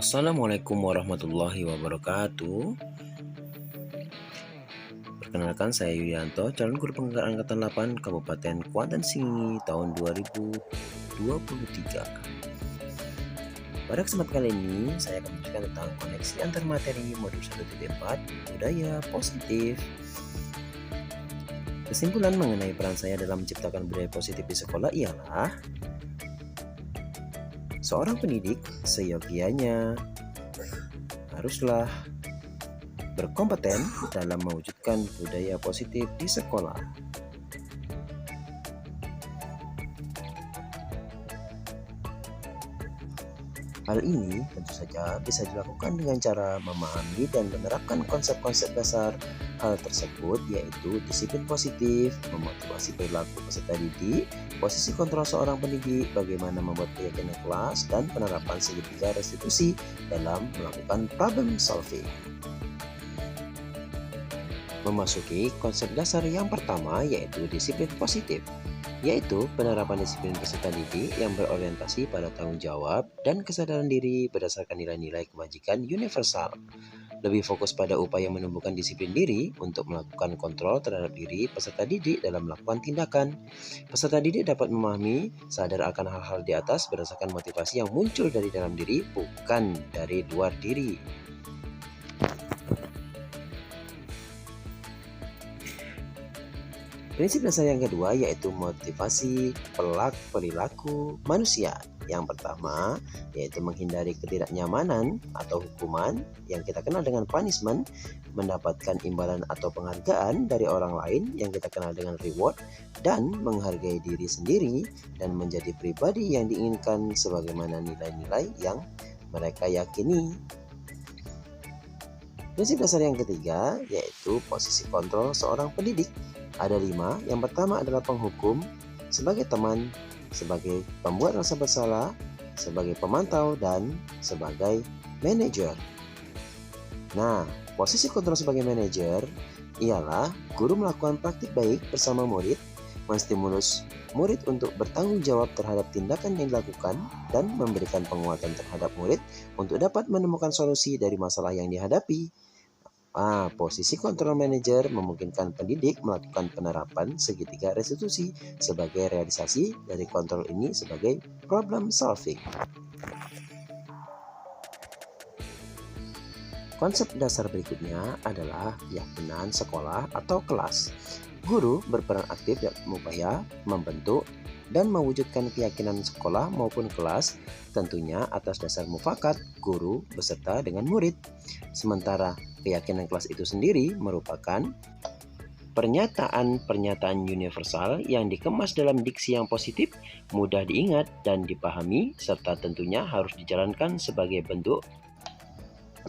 Assalamualaikum warahmatullahi wabarakatuh. Perkenalkan, saya Yulianto, calon guru penggerak angkatan 8 Kabupaten Kuantan Singingi tahun 2023. Pada kesempatan kali ini, saya akan menjelaskan tentang koneksi antar materi modul 1.4 budaya positif. Kesimpulan mengenai peran saya dalam menciptakan budaya positif di sekolah ialah seorang pendidik seyogianya haruslah berkompeten dalam mewujudkan budaya positif di sekolah. Hal ini tentu saja bisa dilakukan dengan cara memahami dan menerapkan konsep-konsep dasar hal tersebut, yaitu disiplin positif, memotivasi perilaku peserta didik, posisi kontrol seorang pendidik, bagaimana membuat keyakinan kelas, dan penerapan segitiga restitusi dalam melakukan problem solving. Memasuki konsep dasar yang pertama, yaitu disiplin positif, yaitu penerapan disiplin peserta didik yang berorientasi pada tanggung jawab dan kesadaran diri berdasarkan nilai-nilai kebajikan universal. Lebih fokus pada upaya menumbuhkan disiplin diri untuk melakukan kontrol terhadap diri peserta didik dalam melakukan tindakan. Peserta didik dapat memahami, sadar akan hal-hal di atas berdasarkan motivasi yang muncul dari dalam diri, bukan dari luar diri. Prinsip dasar yang kedua yaitu motivasi perilaku manusia. Yang pertama yaitu menghindari ketidaknyamanan atau hukuman yang kita kenal dengan punishment, mendapatkan imbalan atau penghargaan dari orang lain yang kita kenal dengan reward, dan menghargai diri sendiri dan menjadi pribadi yang diinginkan sebagaimana nilai-nilai yang mereka yakini. Prinsip dasar yang ketiga yaitu posisi kontrol seorang pendidik. Ada 5. Yang pertama adalah penghukum, sebagai teman, sebagai pembuat rasa bersalah, sebagai pemantau, dan sebagai manajer. Nah, posisi kontrol sebagai manajer ialah guru melakukan praktik baik bersama murid, menstimulus murid untuk bertanggung jawab terhadap tindakan yang dilakukan, dan memberikan penguatan terhadap murid untuk dapat menemukan solusi dari masalah yang dihadapi. Posisi kontrol manajer memungkinkan pendidik melakukan penerapan segitiga restitusi sebagai realisasi dari kontrol ini sebagai problem solving. Konsep dasar berikutnya adalah keyakinan sekolah atau kelas. Guru berperan aktif dalam upaya membentuk dan mewujudkan keyakinan sekolah maupun kelas, tentunya atas dasar mufakat guru beserta dengan murid. Sementara keyakinan kelas itu sendiri merupakan pernyataan-pernyataan universal yang dikemas dalam diksi yang positif, mudah diingat dan dipahami, serta tentunya harus dijalankan sebagai bentuk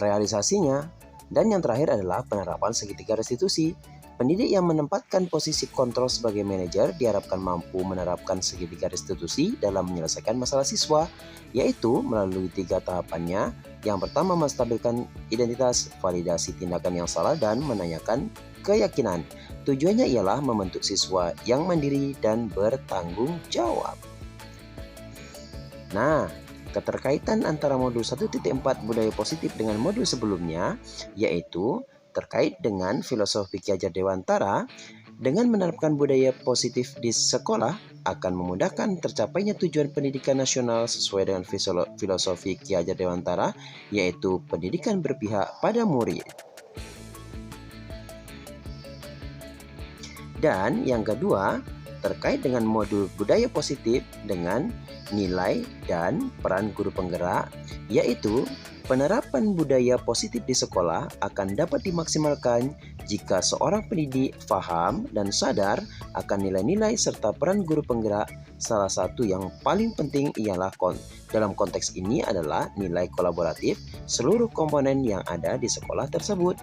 realisasinya. Dan yang terakhir adalah penerapan segitiga restitusi. Pendidik yang menempatkan posisi kontrol sebagai manajer diharapkan mampu menerapkan segitiga restitusi dalam menyelesaikan masalah siswa, yaitu melalui 3 tahapannya. Yang pertama, menstabilkan identitas, validasi tindakan yang salah, dan menanyakan keyakinan. Tujuannya ialah membentuk siswa yang mandiri dan bertanggung jawab. Nah, keterkaitan antara modul 1.4 budaya positif dengan modul sebelumnya yaitu terkait dengan filosofi Ki Hajar Dewantara. Dengan menerapkan budaya positif di sekolah akan memudahkan tercapainya tujuan pendidikan nasional sesuai dengan filosofi Ki Hajar Dewantara, yaitu pendidikan berpihak pada murid. Dan yang kedua terkait dengan modul budaya positif dengan nilai dan peran guru penggerak, yaitu penerapan budaya positif di sekolah akan dapat dimaksimalkan jika seorang pendidik paham dan sadar akan nilai-nilai serta peran guru penggerak. Salah satu yang paling penting ialah dalam konteks ini adalah nilai kolaboratif seluruh komponen yang ada di sekolah tersebut.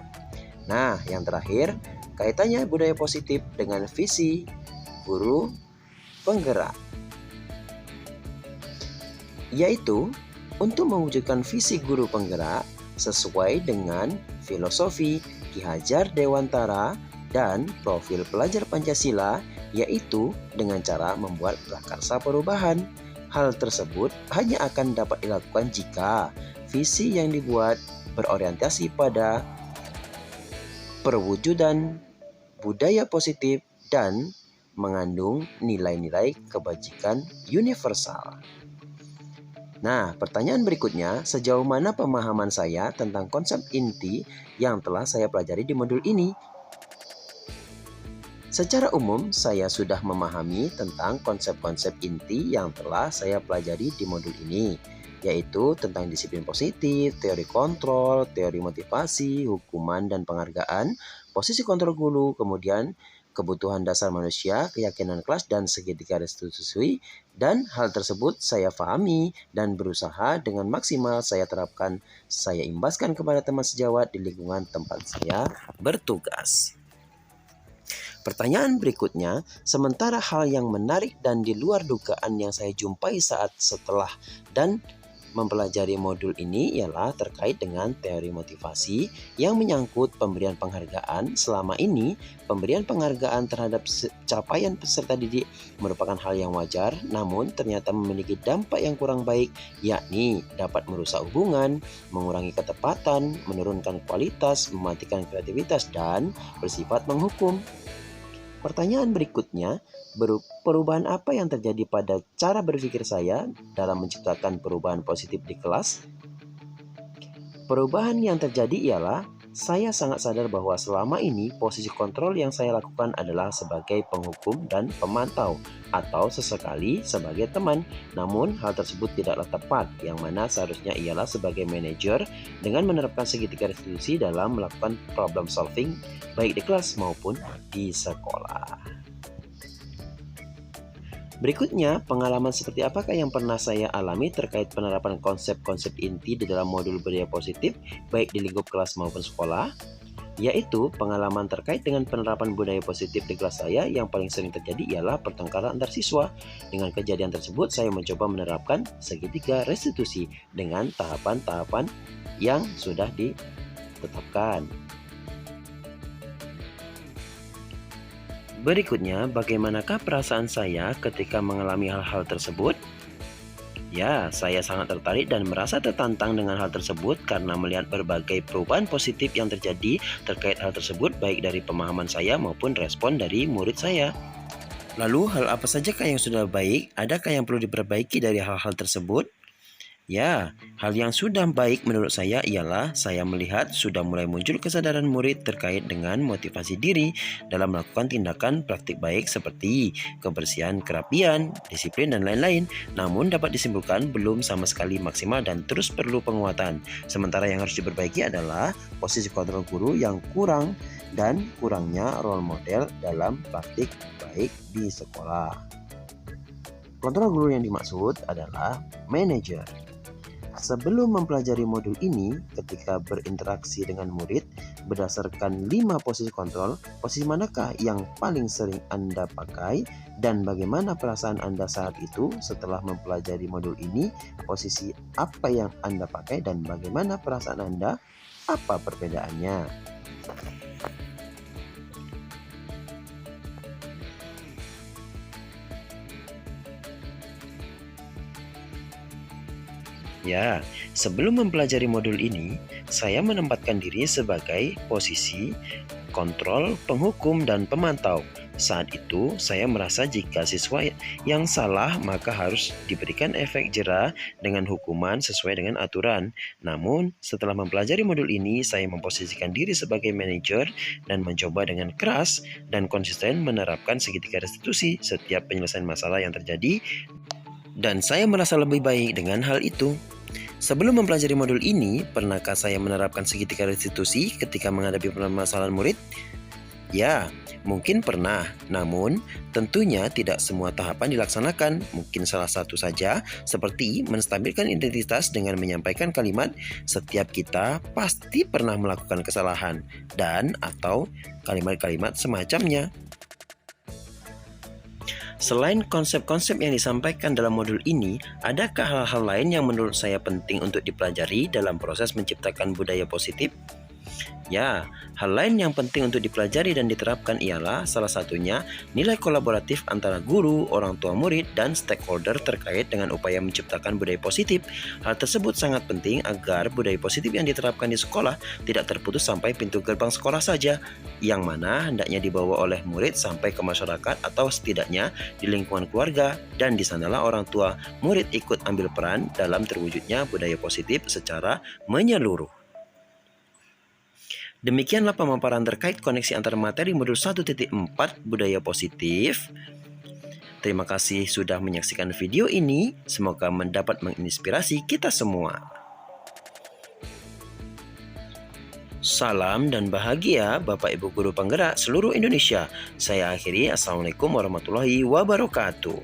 Nah, yang terakhir, kaitannya budaya positif dengan visi guru penggerak, yaitu untuk mewujudkan visi guru penggerak sesuai dengan filosofi Ki Hajar Dewantara dan profil pelajar Pancasila, yaitu dengan cara membuat prakarsa perubahan. Hal tersebut hanya akan dapat dilakukan jika visi yang dibuat berorientasi pada perwujudan budaya positif dan mengandung nilai-nilai kebajikan universal. Nah, pertanyaan berikutnya, sejauh mana pemahaman saya tentang konsep inti yang telah saya pelajari di modul ini? Secara umum, saya sudah memahami tentang konsep-konsep inti yang telah saya pelajari di modul ini, yaitu tentang disiplin positif, teori kontrol, teori motivasi, hukuman dan penghargaan, posisi kontrol guru, kemudian kebutuhan dasar manusia, keyakinan kelas, dan segitiga restitusi, dan hal tersebut saya pahami dan berusaha dengan maksimal saya terapkan, saya imbaskan kepada teman sejawat di lingkungan tempat saya bertugas. Pertanyaan berikutnya, sementara hal yang menarik dan di luar dugaan yang saya jumpai saat setelah dan mempelajari modul ini ialah terkait dengan teori motivasi yang menyangkut pemberian penghargaan. Selama ini, pemberian penghargaan terhadap capaian peserta didik merupakan hal yang wajar, namun ternyata memiliki dampak yang kurang baik, yakni dapat merusak hubungan, mengurangi ketepatan, menurunkan kualitas, mematikan kreativitas, dan bersifat menghukum. Pertanyaan berikutnya, perubahan apa yang terjadi pada cara berpikir saya dalam menciptakan perubahan positif di kelas? Perubahan yang terjadi ialah saya sangat sadar bahwa selama ini posisi kontrol yang saya lakukan adalah sebagai penghukum dan pemantau atau sesekali sebagai teman. Namun hal tersebut tidaklah tepat, yang mana seharusnya ialah sebagai manajer dengan menerapkan segitiga restitusi dalam melakukan problem solving baik di kelas maupun di sekolah. Berikutnya, pengalaman seperti apakah yang pernah saya alami terkait penerapan konsep-konsep inti di dalam modul budaya positif, baik di lingkup kelas maupun sekolah? Yaitu, pengalaman terkait dengan penerapan budaya positif di kelas saya yang paling sering terjadi ialah pertengkaran antar siswa. Dengan kejadian tersebut, saya mencoba menerapkan segitiga restitusi dengan tahapan-tahapan yang sudah ditetapkan. Berikutnya, bagaimanakah perasaan saya ketika mengalami hal-hal tersebut? Ya, saya sangat tertarik dan merasa tertantang dengan hal tersebut karena melihat berbagai perubahan positif yang terjadi terkait hal tersebut baik dari pemahaman saya maupun respon dari murid saya. Lalu, hal apa sajakah yang sudah baik? Adakah yang perlu diperbaiki dari hal-hal tersebut? Ya, hal yang sudah baik menurut saya ialah saya melihat sudah mulai muncul kesadaran murid terkait dengan motivasi diri dalam melakukan tindakan praktik baik seperti kebersihan, kerapian, disiplin, dan lain-lain. Namun dapat disimpulkan belum sama sekali maksimal dan terus perlu penguatan. Sementara yang harus diperbaiki adalah posisi kontrol guru yang kurang dan kurangnya role model dalam praktik baik di sekolah. Kontrol guru yang dimaksud adalah manajer. Sebelum mempelajari modul ini, ketika berinteraksi dengan murid, berdasarkan 5 posisi kontrol, posisi manakah yang paling sering Anda pakai dan bagaimana perasaan Anda saat itu setelah mempelajari modul ini, posisi apa yang Anda pakai dan bagaimana perasaan Anda, apa perbedaannya? Ya, sebelum mempelajari modul ini, saya menempatkan diri sebagai posisi kontrol, penghukum, dan pemantau. Saat itu, saya merasa jika siswa yang salah maka harus diberikan efek jera dengan hukuman sesuai dengan aturan. Namun, setelah mempelajari modul ini, saya memposisikan diri sebagai manajer dan mencoba dengan keras dan konsisten menerapkan segitiga restitusi setiap penyelesaian masalah yang terjadi, dan saya merasa lebih baik dengan hal itu. Sebelum mempelajari modul ini, pernahkah saya menerapkan segitiga restitusi ketika menghadapi permasalahan murid? Ya, mungkin pernah. Namun, tentunya tidak semua tahapan dilaksanakan. Mungkin salah satu saja, seperti menstabilkan identitas dengan menyampaikan kalimat, setiap kita pasti pernah melakukan kesalahan, dan atau kalimat-kalimat semacamnya. Selain konsep-konsep yang disampaikan dalam modul ini, adakah hal-hal lain yang menurut saya penting untuk dipelajari dalam proses menciptakan budaya positif? Ya, hal lain yang penting untuk dipelajari dan diterapkan ialah salah satunya nilai kolaboratif antara guru, orang tua murid, dan stakeholder terkait dengan upaya menciptakan budaya positif. Hal tersebut sangat penting agar budaya positif yang diterapkan di sekolah tidak terputus sampai pintu gerbang sekolah saja, yang mana hendaknya dibawa oleh murid sampai ke masyarakat atau setidaknya di lingkungan keluarga, dan di sanalah orang tua murid ikut ambil peran dalam terwujudnya budaya positif secara menyeluruh. Demikianlah pemaparan terkait koneksi antara materi modul 1.4 budaya positif. Terima kasih sudah menyaksikan video ini. Semoga mendapat menginspirasi kita semua. Salam dan bahagia Bapak Ibu Guru Penggerak seluruh Indonesia. Saya akhiri. Assalamualaikum warahmatullahi wabarakatuh.